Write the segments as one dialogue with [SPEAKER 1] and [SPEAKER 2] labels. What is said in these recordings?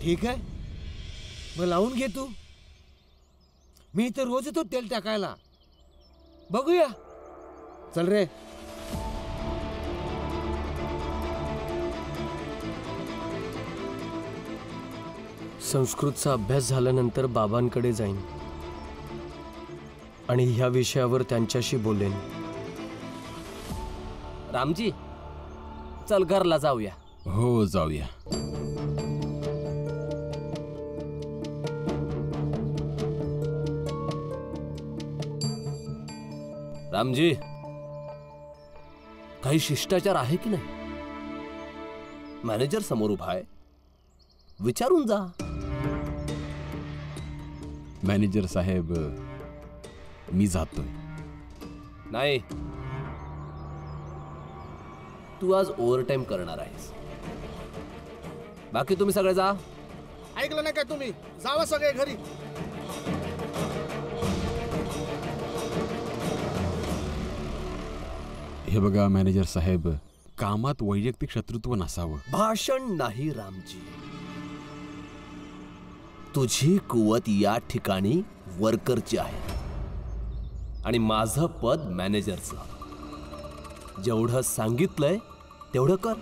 [SPEAKER 1] ठीक आहे, मग लावून घे तू. मी तर रोज येतो तेल टाकायला. बघूया. चल रे.
[SPEAKER 2] संस्कृतचा अभ्यास झाल्यानंतर बाबांकडे जाईन आणि ह्या विषयावर त्यांच्याशी बोलेन.
[SPEAKER 3] रामजी, चल घरला जाऊया.
[SPEAKER 4] हो, जाऊया.
[SPEAKER 3] रामजी, काही शिष्टाचार आहे की नाही? मॅनेजर समोर उभा आहे, विचारून जा.
[SPEAKER 4] मॅनेजर साहेब, मी जातोय.
[SPEAKER 3] नाही, तू आज ओव्हरटाईम करणार आहेस. बाकी तुम्ही सगळे जा.
[SPEAKER 5] ऐकलं नाही काय तुम्ही? जावा सगळे घरी.
[SPEAKER 4] हे बघा मॅनेजर साहेब, कामात वैयक्तिक शत्रुत्व नसावं.
[SPEAKER 3] भाषण नाही रामजी. तुझी कुवत या ठिकाणी वर्करची आहे आणि माझं पद मॅनेजरचं. जेवढं सांगितलंय तेवढं कर.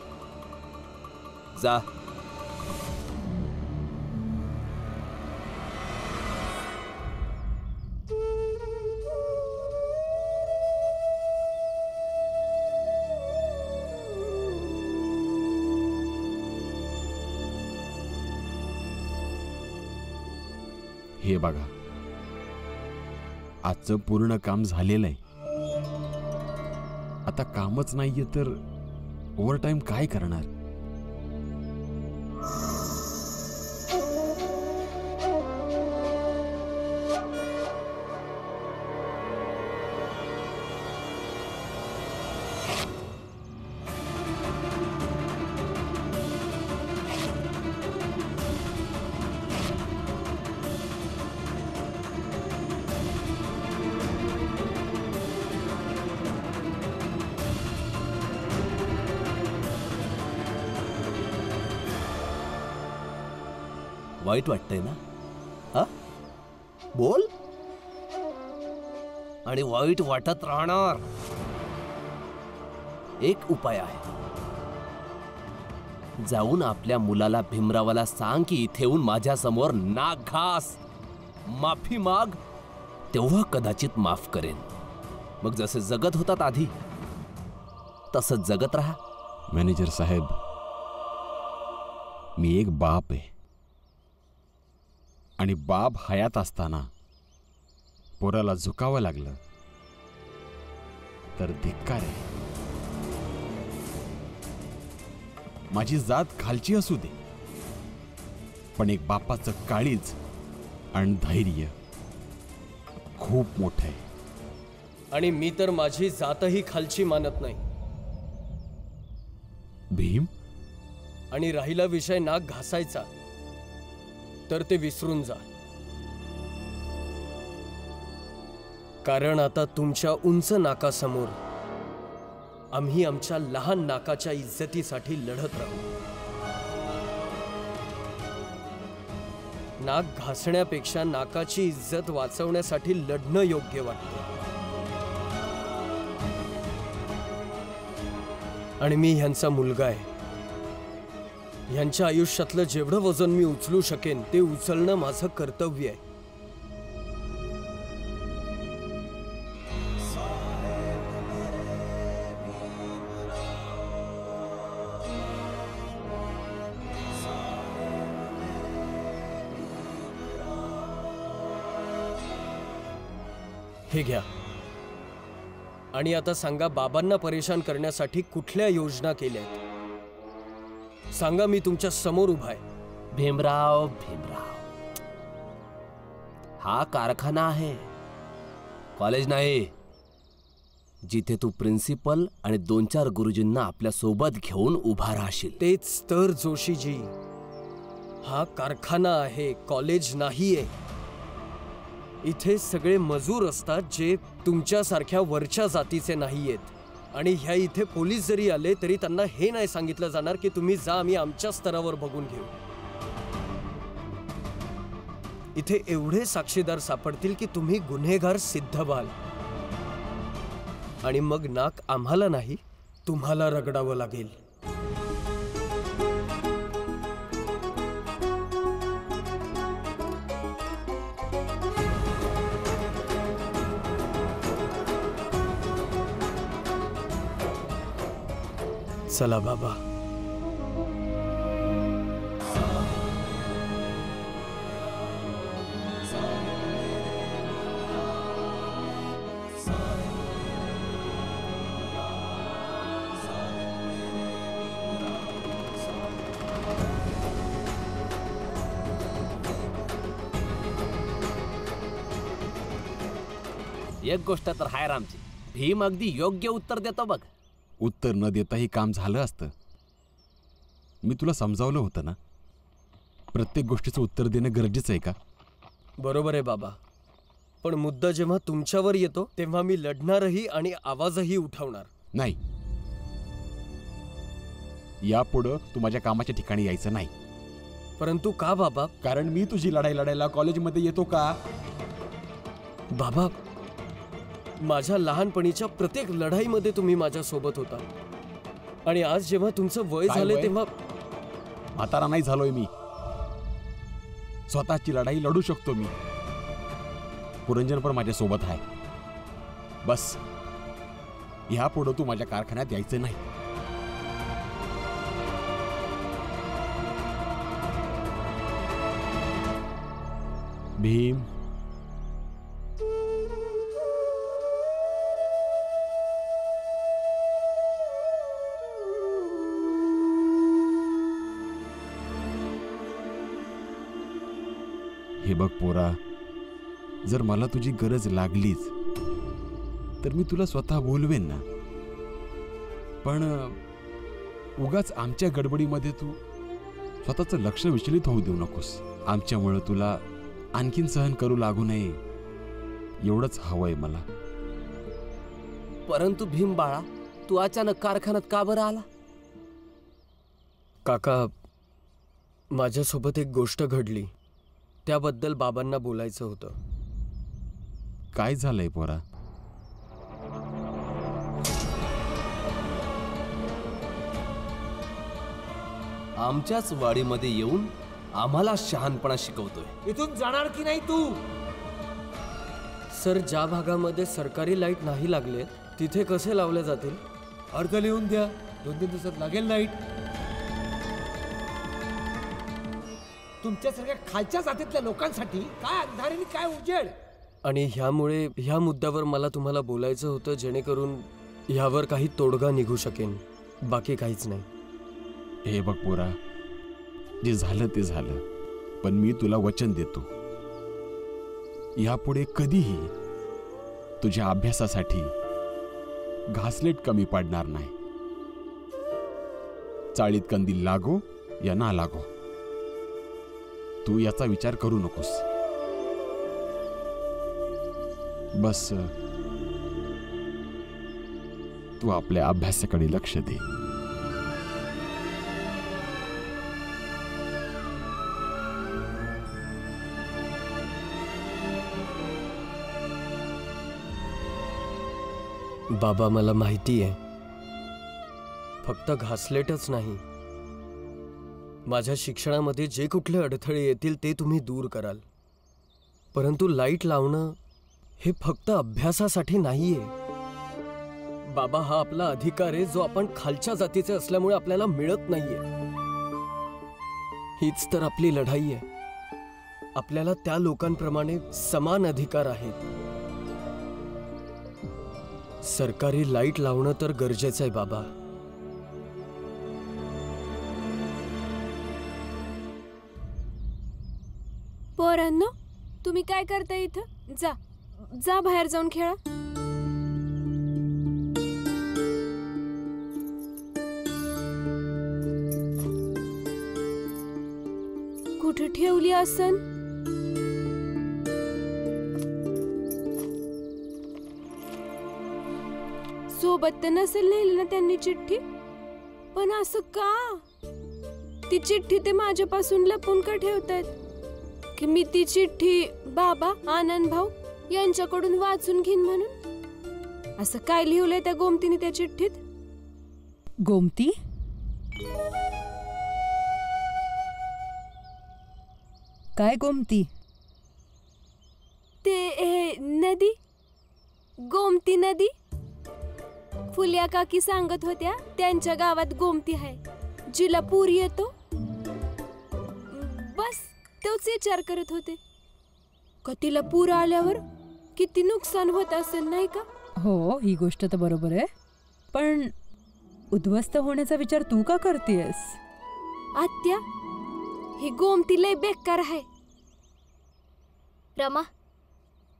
[SPEAKER 3] जा.
[SPEAKER 4] हे बघा, आजचं पूर्ण काम झालेलं आहे. आता कामच नाहीये तर ओव्हरटाईम काय करणार?
[SPEAKER 3] वाईट वाटतंय ना? हा, बोल. आणि वाईट वाटत राहणार. एक उपाय आहे. जाऊन आपल्या मुलाला भीमरावाला सांग की इथे येऊन माझ्या समोर नाक घास, माफी माग. तेव्हा कदाचित माफ करेन. मग जसे जगत होतात आधी तसंच जगत राहा.
[SPEAKER 4] मॅनेजर साहेब, मी एक बाप आहे आणि बाप हयात असताना पोराला झुकावं लागलं तर धिक्कार आहे. माझी जात खालची असू दे, पण एक बापाचं काळीज आणि धैर्य खूप मोठं आहे.
[SPEAKER 2] आणि मी तर माझी जातही खालची मानत नाही.
[SPEAKER 4] भीम,
[SPEAKER 2] आणि राहिला विषय नाक घासायचा तर ते विसरून जा. कारण आता तुमच्या उंच नाकासमोर आम्ही आमच्या लहान नाकाच्या इज्जतीसाठी लढत राहू. नाक घासण्यापेक्षा नाकाची इज्जत वाचवण्यासाठी लढणं योग्य वाटतं. आणि मी ह्यांचा मुलगा आहे. ह्यांच्या आयुष्यातलं जेवढं वजन मी उचलू शकेन ते उचलणं माझं कर्तव्य आहे. हे घ्या. आणि आता सांगा, बाबांना परेशान करण्यासाठी कुठल्या योजना केल्यात? सांगा, मी तुमच्या समोर उभा आहे.
[SPEAKER 3] भीमराव, हा कारखाना आहे, कॉलेज नाही, जिथे तू प्रिन्सिपल आणि 2-4 गुरुजींना आपल्या सोबत घेऊन उभा राहशील.
[SPEAKER 2] तेच तर जोशीजी, हा कारखाना आहे, कॉलेज नाहीये. इथे सगळे मजूर असतात जे तुमच्यासारख्या वरच्या जातीचे नाहीयेत. आणि ह्या इथे पोलीस जरी आले तरी त्यांना हे नाही सांगितलं जाणार की तुम्ही जा, आम्ही आमच्या स्तरावर बघून घेऊ. इथे एवढे साक्षीदार सापडतील की तुम्ही गुन्हेगार सिद्ध व्हाल. आणि मग नाक आम्हाला नाही, तुम्हाला रगडावं लागेल. चला बाबा.
[SPEAKER 3] एक गोष्ट तर हाय रामची, भीम अगदी योग्य उत्तर देतो बघ.
[SPEAKER 4] उत्तर न देताही काम झालं असतं. मी तुला समजावलं होतं ना, प्रत्येक गोष्टीचं उत्तर देणं गरजेचं आहे का?
[SPEAKER 2] बरोबर आहे बाबा, पण मुद्दा जेव्हा तुमच्यावर येतो तेव्हा मी लढणारही आणि आवाजही उठवणार.
[SPEAKER 4] नाही, यापुढं तू माझ्या कामाच्या ठिकाणी यायचं नाही.
[SPEAKER 2] परंतु का बाबा?
[SPEAKER 4] कारण मी तुझी लढाई लढायला कॉलेजमध्ये येतो का?
[SPEAKER 2] बाबा, माझ्या लहानपणीच्या प्रत्येक लढाईमध्ये तुम्ही माझ्या सोबत होता, आणि आज जेव्हा तुमचं वय
[SPEAKER 4] काय
[SPEAKER 2] झाले
[SPEAKER 4] वय?
[SPEAKER 2] तेव्हा
[SPEAKER 4] म्हातारा नाही झालोय मी. स्वतःची लढाई लढू शकतो मी. पुरंजन पण माझ्या सोबत आहे. बस यापुढं तू माझ्या कारखान्यात यायचं नाही. भीम, हे बघ पोरा, जर मला तुझी गरज लागलीच तर मी तुला स्वतः बोलवेन ना. पण उगाच आमच्या गडबडीमध्ये तू स्वतःचं लक्ष विचलित होऊ देऊ नकोस. आमच्यामुळं तुला आणखीन सहन करू लागू नये एवढंच हवंय मला.
[SPEAKER 3] परंतु भीम बाळा, तू अचानक कारखान्यात का बरं आला?
[SPEAKER 2] काका, माझ्यासोबत एक गोष्ट घडली, त्याबद्दल बाबांना बोलायचं होतं.
[SPEAKER 4] काय झालंय पोरा?
[SPEAKER 3] आमच्याच वाडीमध्ये येऊन आम्हाला शहाणपणा शिकवतोय.
[SPEAKER 1] इथून जाणार की नाही तू?
[SPEAKER 2] सर, ज्या भागामध्ये सरकारी लाईट नाही लागले तिथे कसे लावले जातील?
[SPEAKER 1] अर्ज लिहून द्या, 2-3 दिवसात लागेल लाईट. तुमच्यासारख्या खालच्या जातीतल्या लोकांसाठी काय अंधार आणि काय उजेड.
[SPEAKER 2] आणि ह्या मुद्द्यावर मला तुम्हाला बोलायचं होतं, जेणेकरून ह्यावर काही तोडगा निघू शकेन. बाकी काहीच नाही.
[SPEAKER 4] हे बघ पोरा, जे झालं ते झालं, पण मी तुला वचन देतो, यापुढे कधीही तुझ्या अभ्यासासाठी घासलेट कमी पडणार नाही. चाळीत कंदील लागो या ना लागो, तू याचा विचार करू नकोस. बस तू आपल्या अभ्यासाकडे लक्ष दे.
[SPEAKER 2] बाबा, मला माहिती आहे, फक्त घासलेटच नाही, माझ्या शिक्षणामध्ये जे कुठले अडथळे येतील ते तुम्ही दूर कराल. परंतु लाईट लावणं हे फक्त अभ्यासासाठी नाहीये. बाबा, हा आपला अधिकार आहे जो आपण खालच्या जातीचे असल्यामुळे आपल्याला मिळत नाहीये. हीच तर आपली लढाई आहे. आपल्याला त्या लोकांप्रमाणे समान अधिकार आहेत. सरकारी लाईट लावणं तर गरजेचं आहे बाबा.
[SPEAKER 6] पोरांनो, तुम्ही काय करताय इथं? जा जा बाहेर जाऊन खेळा. कुठे ठेवली असन? सोबत तर नसेल लिहिली ना त्यांनी चिठ्ठी? पण असं का? ती चिठ्ठी ते माझ्यापासून लपून का ठेवतायत? की मी ती चिठ्ठी बाबा आनंद भाऊ यांच्याकडून वाचून घेईन म्हणून? असं काय लिहिलंय त्या गोमतीने त्या चिठ्ठीत?
[SPEAKER 7] गोमती? काय गोमती?
[SPEAKER 6] ते नदी, गोमती नदी. फुल्या काकी सांगत होत्या त्यांच्या गावात गोमती आहे जिला पूर येतो. बस तोच विचार करत होते का तिला पूर आल्यावर किती नुकसान होत असेल नाही का?
[SPEAKER 7] हो, ही गोष्ट तर बरोबर आहे, पण उद्ध्वस्त होण्याचा विचार तू का करतेस?
[SPEAKER 6] आत्या, ही गोमती लय बेकार आहे.
[SPEAKER 8] रमा,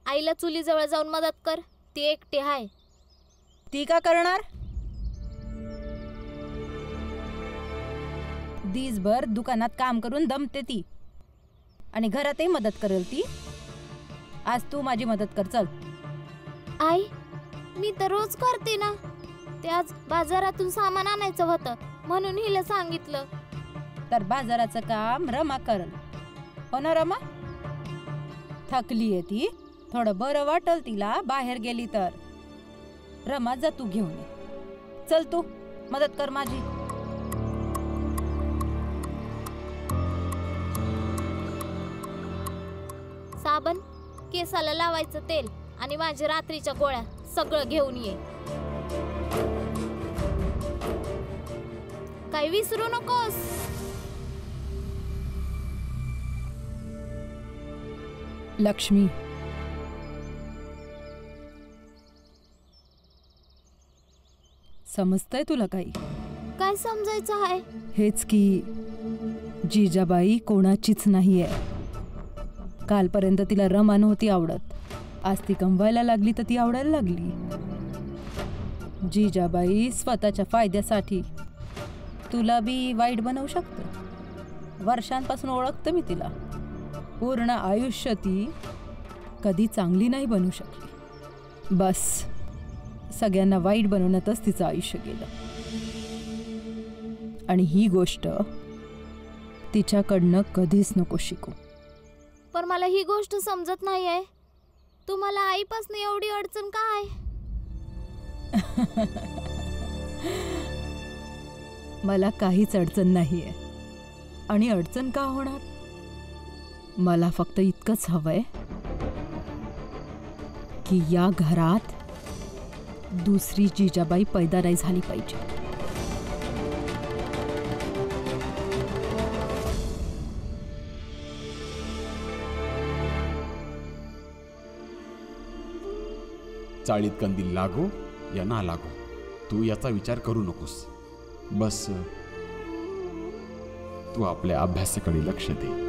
[SPEAKER 8] आईला चुलीजवळ जाऊन मदत कर, ती एकटी आहे.
[SPEAKER 7] ती का करणार? दिसभर दुकानात काम करून दमते ती, आणि घरातही मदत करेल ती. आज तू माझी मदत कर, चल.
[SPEAKER 8] आई, मी तर रोज करते ना. ते आज बाजारातून सामान आणायचं होतं म्हणून हिला सांगितलं.
[SPEAKER 7] तर बाजाराचं काम रमा करल, हो ना रमा? थकली आहे ती, थोडं बरं वाटल तिला बाहेर गेली तर. रमा, जा तू घेऊन ये. चल तू मदत कर माझी.
[SPEAKER 8] साबण, केसाला लावायचं तेल आणि माझ्या रात्रीच्या गोळ्या सगळं घेऊन ये. काही विसरू नकोस.
[SPEAKER 7] लक्ष्मी, समजतंय तुला काही?
[SPEAKER 8] काय समजायचं आहे?
[SPEAKER 7] हेच की जिजाबाई कोणाचीच नाहीये. कालपर्यंत तिला रमा नव्हती आवडत, आज ती कमवायला लागली तर ती आवडायला लागली. जिजाबाई स्वतःच्या फायद्यासाठी तुला बी वाईट बनवू शकते. वर्षांपासून ओळखते मी तिला. पूर्ण आयुष्य ती कधी चांगली नाही बनू शकली. बस सगळ्यांना वाईट बनवण्यातच तिचं आयुष्य गेलं. आणि ही गोष्ट तिच्याकडनं कधीच नको शिकू.
[SPEAKER 8] पण मला ही गोष्ट समजत नाही आहे. तुम्हाला आईपासून एवढी अडचण काय?
[SPEAKER 7] मला काहीच अडचण नाहीये. आणि अडचण का होणार? मला फक्त इतकंच हवंय की या घरात दुसरी जिजाबाई पैदा नाही झाली पाहिजे.
[SPEAKER 4] चाळीत कंदील लागो या ना लागो, तू याचा विचार करू नकोस. बस तू आपल्या अभ्यासाकडे लक्ष दे.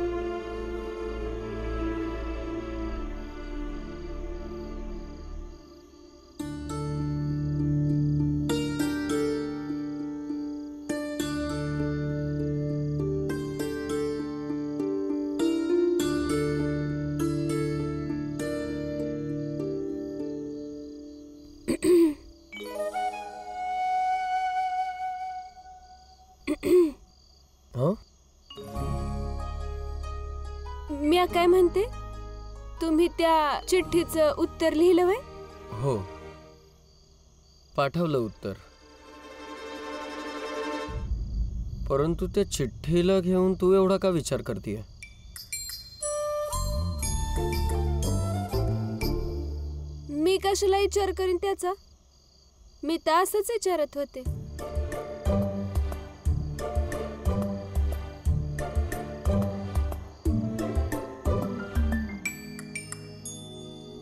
[SPEAKER 6] मी काय म्हणते, तुम्ही त्या चिठ्ठीचं उत्तर लिहिलं व्हय?
[SPEAKER 2] हो, पाठवलं उत्तर. परंतु त्या चिठ्ठीला घेऊन तू एवढा का विचार करतीये?
[SPEAKER 6] मी कशाला विचार करीन त्याचा? मी तर असंच विचारत होते.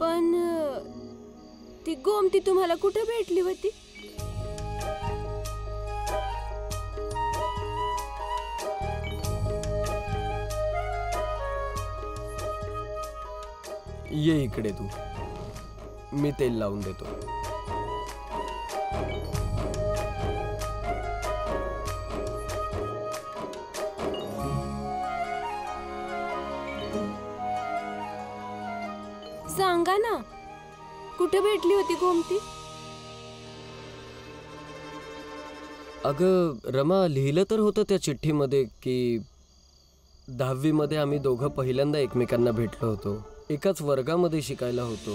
[SPEAKER 6] पण ती गोमती तुम्हाला कुठे भेटली होती?
[SPEAKER 2] ये इकडे तू, मी तेल लावून देतो.
[SPEAKER 6] सांगा ना, कुठे भेटली होती गोमती?
[SPEAKER 2] अगं रमा, लिहिलं तर होतं त्या चिठ्ठीमध्ये की 10वी मध्ये आम्ही दोघं पहिल्यांदा एकमेकांना भेटलो होतो. एकाच वर्गामध्ये शिकायला होतो.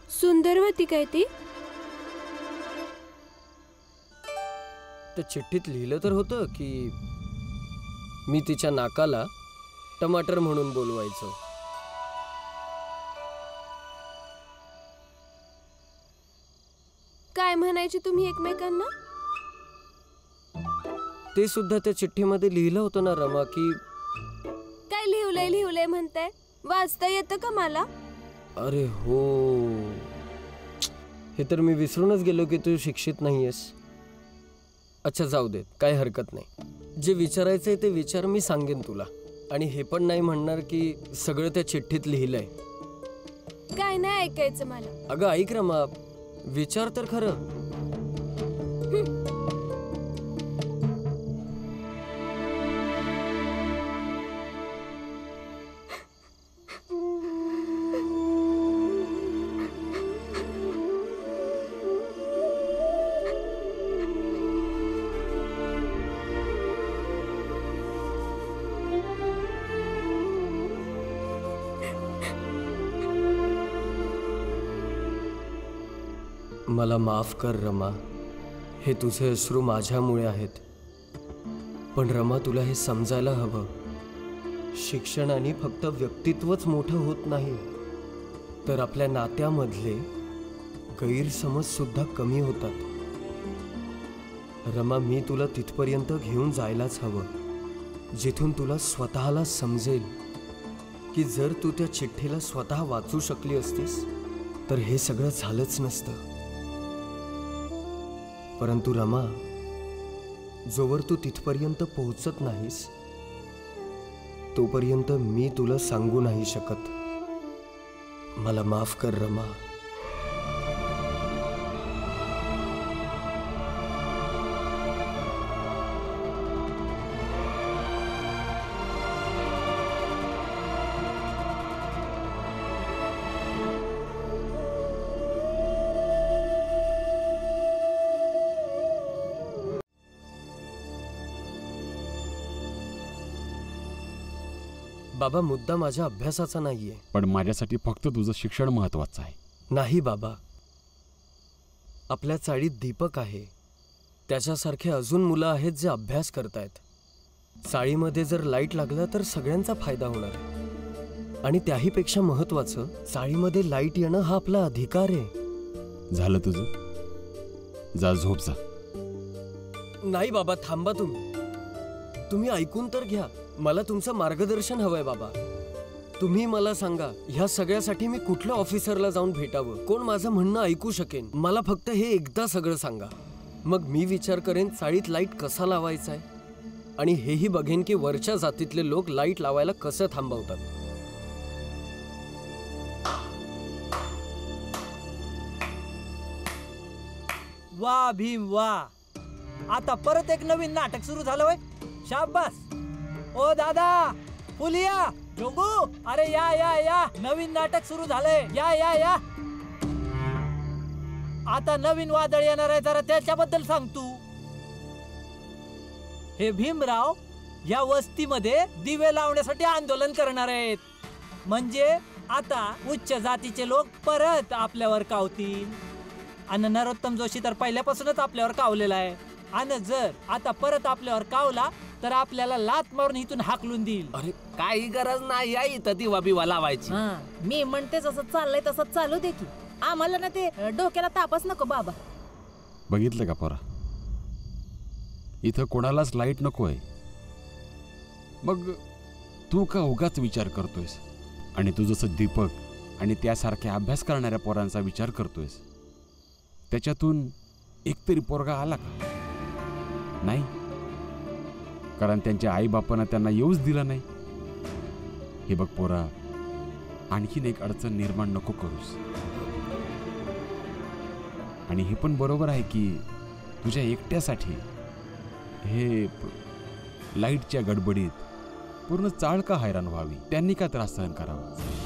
[SPEAKER 6] सुंदरवती काय ती?
[SPEAKER 2] त्या चिठ्ठीत लिहिलं तर होतं की मी तिच्या नाकाला टमाटर म्हणून बोलवायचो.
[SPEAKER 6] काय म्हणायचे तुम्ही एकमेकांना?
[SPEAKER 2] ते सुद्धा त्या चिठ्ठीमध्ये लिहिलं होतं ना रमा, की
[SPEAKER 6] काय लिहलंय म्हणताय? वाचता येतं का मला?
[SPEAKER 2] अरे हो, हे तर मी विसरूनच गेलो की तू शिक्षित नाहीयेस. अच्छा जाऊ देत, काय हरकत नाही. जे विचारायचंय ते विचार, मी सांगेन तुला. आणि हे पण नाही म्हणणार की सगळं त्या चिठ्ठीत लिहिलंय.
[SPEAKER 6] काय नाही ऐकायचं मला.
[SPEAKER 2] अगं ऐक रमा, विचार तर खरं. मला माफ कर रमा, हे तुझे अश्रू माझ्यामुळे आहेत. पण रमा, तुला हे समजायला हवं, शिक्षणाने फक्त व्यक्तित्वच मोठं होत नाही, तर आपल्या नात्यामधले गैरसमज सुद्धा कमी होतात. रमा, मी तुला तिथपर्यंत घेऊन जायलाच हवं, जिथून तुला स्वतःला समजेल की जर तू त्या चिठ्ठीला स्वतः वाचू शकली असतीस तर हे सगळं झालंच नसतं. परंतु रमा, जोवर तू तिथपर्यंत पोहोचत नाहीस तोपर्यंत मी तुला सांगू नाही शकत. मला माफ कर रमा. बाबा, मुद्दा माझ्या अभ्यासाचा नाहीये.
[SPEAKER 4] पण माझ्यासाठी फक्त तुझं शिक्षण महत्वाचं आहे.
[SPEAKER 2] नाही बाबा, आपल्या चाळीत दीपक आहे, त्याच्यासारखे अजून मुलं आहेत जे अभ्यास करतायत. चाळीमध्ये जर लाईट लागला तर सगळ्यांचा फायदा होणार. आणि त्याहीपेक्षा महत्वाचं, चाळीमध्ये लाईट येणं हा आपला अधिकार आहे.
[SPEAKER 4] झालं तुझं, जा झोप जा.
[SPEAKER 2] नाही बाबा, थांबा. तुम्ही ऐकून तर घ्या. मला तुमचं मार्गदर्शन हवंय बाबा. तुम्ही मला सांगा, ह्या सगळ्यासाठी मी कुठल्या ऑफिसरला जाऊन भेटावं? कोण माझं म्हणणं ऐकू शकेन? मला फक्त हे एकदा सगळं सांगा, मग मी विचार करेन चाळीत लाईट कसा लावायचा आहे. आणि हेही बघेन की वरच्या जातीतले लोक लाईट लावायला कसं थांबवतात.
[SPEAKER 9] वा भीम वा, आता परत एक नवीन नाटक सुरू झालं वय. शाबास. ओ दादा, फुलिया, जोगू, अरे या या या, नवीन नाटक सुरू झालंय. या या या. आता नवीन वादळ येणार आहे, जरा त्याच्याबद्दल सांग तू. हे भीमराव या वस्तीमध्ये दिवे लावण्यासाठी आंदोलन करणार आहेत. म्हणजे आता उच्च जातीचे लोक परत आपल्यावर कावतील. आणि नरोत्तम जोशी तर पहिल्यापासूनच आपल्यावर कावलेला आहे. आणि जर आता परत आपल्यावर कावला तर आपल्याला लात मारून इथून हाकलून देईल.
[SPEAKER 3] अरे काही गरज नाही आहे इथं दिवा बिवा लावायची.
[SPEAKER 7] मी म्हणते जसं चाललंय तसं चालू दे की. आम्हाला ना ते डोक्याला तापच नको बाबा.
[SPEAKER 4] बघितलं का पोरा, इथं कोणालाच लाईट नको आहे. मग तू का उगाच विचार करतोयस? आणि तू जसं दीपक आणि त्यासारख्या अभ्यास करणाऱ्या पोरांचा विचार करतोयस, त्याच्यातून एकतरी पोरगा आला का? नाही, कारण त्यांच्या आईबापानं त्यांना येऊच दिलं नाही. हे बघ पोरा, आणखीन एक अडचण निर्माण नको करूस. आणि हे पण बरोबर आहे की तुझ्या एकट्यासाठी हे लाईटच्या गडबडीत पूर्ण चाळ का हैराण व्हावी? त्यांनी का त्रास सहन करावा?